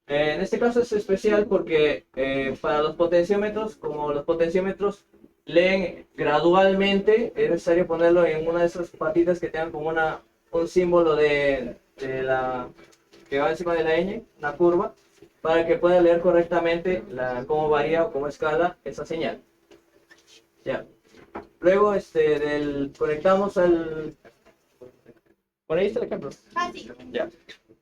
En este caso es especial porque para los potenciómetros, como los potenciómetros leen gradualmente, es necesario ponerlo en una de esas patitas que tengan como un símbolo de la que va encima de la ñ, una curva, para que pueda leer correctamente cómo varía o cómo escala esa señal. Ya. Luego conectamos al... ¿Por ahí está el ejemplo? Ah, sí. Ya.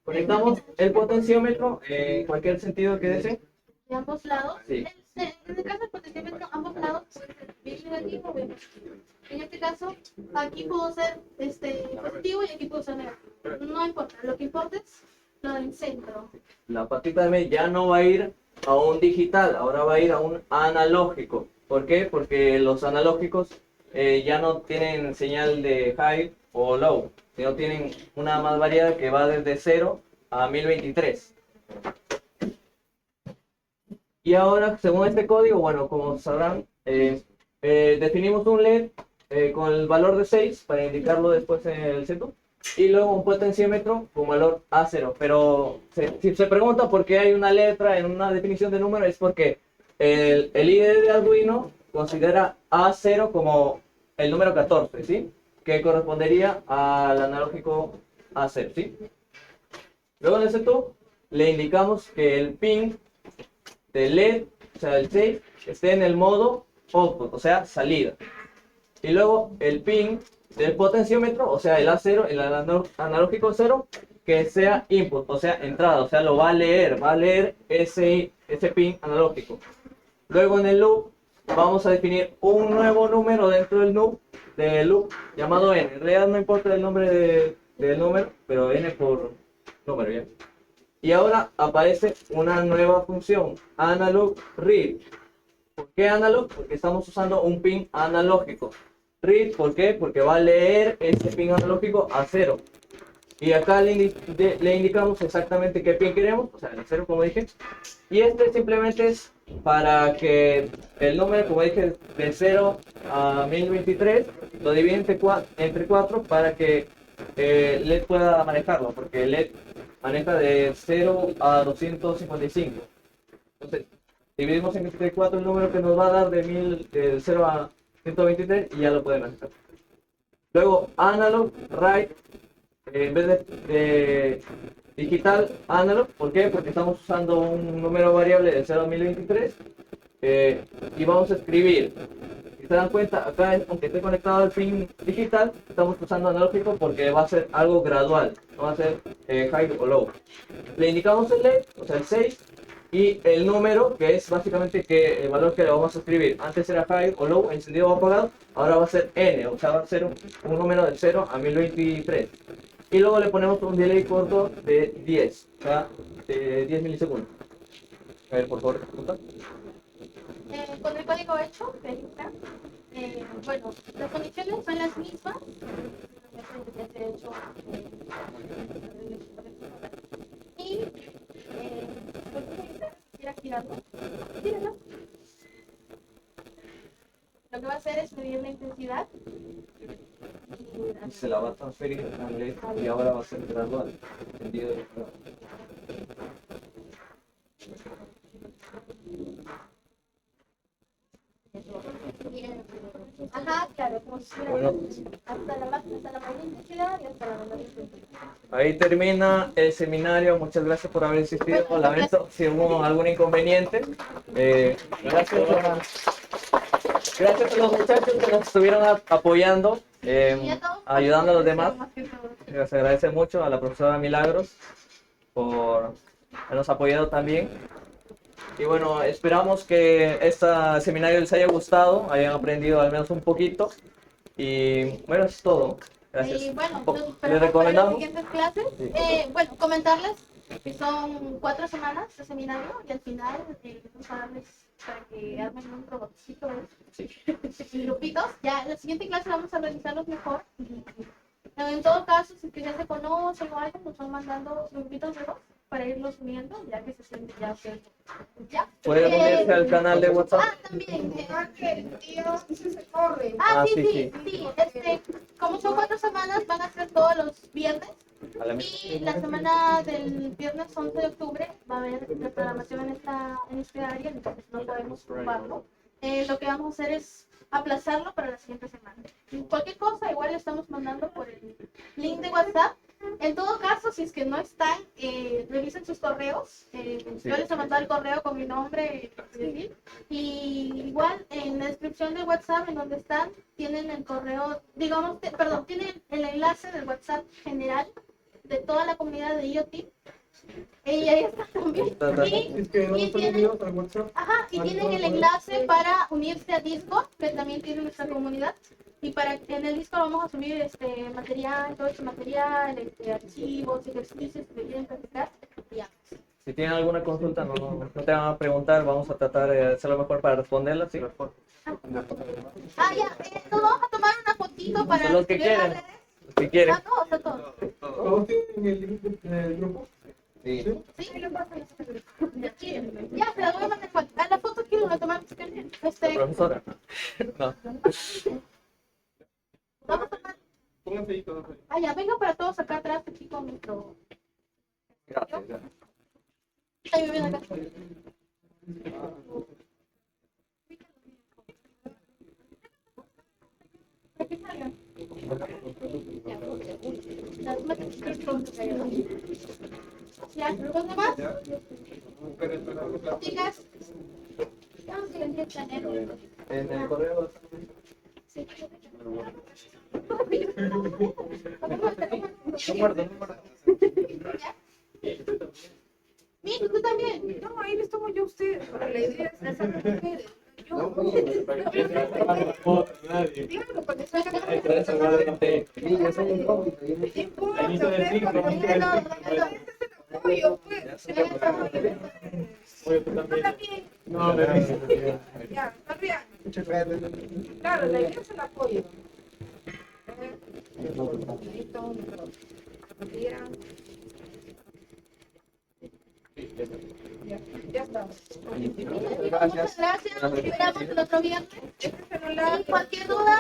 Conectamos el potenciómetro en cualquier sentido que desee. De ambos lados. Sí. En el caso del potenciómetro, ambos lados pueden ser bien negativo o bien positivo. En este caso, aquí puedo ser positivo y aquí puedo ser negativo. No importa, lo que importa es lo del centro. La patita de medio ya no va a ir a un digital, ahora va a ir a un analógico. ¿Por qué? Porque los analógicos ya no tienen señal de high o low, sino tienen una más variada que va desde 0 a 1023. Y ahora, según este código, bueno, como sabrán, definimos un LED con el valor de 6 para indicarlo después en el setup. Y luego un potenciómetro con valor A0. Pero si se pregunta por qué hay una letra en una definición de número, es porque el IDE de Arduino considera A0 como el número 14, ¿sí? Que correspondería al analógico A0, ¿sí? Luego en el setup le indicamos que el pin del LED, o sea, el 6, esté en el modo output, o sea, salida. Y luego el pin del potenciómetro, o sea, el A0, el analógico 0, que sea input, o sea, entrada, o sea, lo va a leer ese pin analógico. Luego en el loop vamos a definir un nuevo número dentro del loop llamado n. En realidad no importa el nombre del número, pero n por número, ¿ya? Y ahora aparece una nueva función, analog read. ¿Por qué analog? Porque estamos usando un pin analógico. Read, ¿por qué? Porque va a leer ese pin analógico a 0. Y acá le indicamos exactamente qué pin queremos, o sea, el 0 como dije. Y simplemente es para que el número, como dije, de 0 a 1023, lo divide entre 4 para que LED pueda manejarlo, porque LED maneja de 0 a 255. Entonces, dividimos entre 4 el número que nos va a dar de 0 a 123 y ya lo pueden manejar. Luego, analog, write, en vez de digital, analog. ¿Por qué? Porque estamos usando un número variable de 0 a 1023 y vamos a escribir. Si se dan cuenta, acá, aunque esté conectado al pin digital, estamos usando analógico porque va a ser algo gradual, no va a ser high o low. Le indicamos el LED, o sea, el 6, y el número, que es básicamente el valor que le vamos a escribir. Antes era high o low, encendido o apagado, ahora va a ser n, o sea, va a ser un número de 0 a 1023. Y luego le ponemos un delay corto de 10, o sea, de 10 milisegundos. A ver, por favor, pregunta. Con el código hecho, bueno, las condiciones son las mismas. Y ¿quieres girarlo? Gíralo. Lo que va a hacer es medir la intensidad. Y se la va a transferir a LED y ahora va a ser gradual. Encendido y apagado. Ajá, claro, como si fuera Bueno, hasta la mayor intensidad y hasta la menor intensidad. ahí termina el seminario. Muchas gracias por haber asistido. Lamento si hubo algún inconveniente. Gracias a los muchachos que nos estuvieron apoyando, ayudando a los demás. Se agradece mucho a la profesora Milagros por habernos apoyado también. Y bueno, esperamos que este seminario les haya gustado, hayan aprendido al menos un poquito. Y bueno, eso es todo. Gracias. Y bueno, Les nos esperamos para las recomendamos. siguientes clases. Sí. Bueno, comentarles que son 4 semanas de seminario y al final vamos a darles para que armen un robotcito y grupitos. Ya en la siguiente clase vamos a realizarlos mejor. En todo caso, si que ya se conocen o algo, nos van mandando grupitos de voz para irlos uniendo, ya que se siente ya que ya. ¿Pueden unirse al canal de WhatsApp? También. Que el tío se corre. Sí. Como son 4 semanas, van a ser todos los viernes. A la misma. Y la semana del viernes 11 de octubre va a haber reprogramación en este área, entonces no podemos ocuparlo. Lo que vamos a hacer es aplazarlo para la siguiente semana. Cualquier cosa, igual le estamos mandando por el link de WhatsApp. En todo caso, si es que no están, revisen sus correos. Yo les he mandado el correo con mi nombre y igual en la descripción del WhatsApp, en donde están, tienen el correo, digamos, tienen el enlace del WhatsApp general de toda la comunidad de IoT. Y ahí está también. Y tienen el enlace para unirse a Discord, que también tiene nuestra comunidad. Y en el Discord vamos a subir todo este material, archivos, ejercicios que quieren practicar. Ya. Si tienen alguna consulta, no te van a preguntar, vamos a tratar de hacer lo mejor para responderla, ¿sí? Nos vamos a tomar una fotito para Los que subir a las quieren. redes. Los que quieren. A todos. ¿Todos tienen el link del grupo? Sí. Sí, lo paso. Ya, se la voy a mandar igual. A la foto quiero la tomar. Profesora. No. Vamos a tomar. Pónganse ahí todos ahí. Ya, venga para todos acá atrás, aquí con nuestro. Gracias. Ahí me viene acá. Para que salgan. Ya, ¿dónde más? Chicas. Vamos a ir a enero. En el correo. Sí. No muerdo. Mira, tú también. No, ahí les tomo yo a ustedes, porque la idea es hacer ustedes. Yo. Díganlo, para que salga. Apoyo, pues. También. Ya, está bien. Claro, la idea es el apoyo. Listo, micrófono. Ya está. Muchas gracias. Nos esperamos el otro viernes. Y cualquier duda,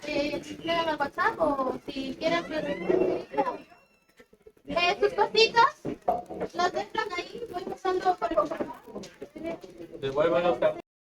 escriban al WhatsApp o si quieren sus cositas, las dejan ahí, voy pasando por el computador. Devuelvan los cafés.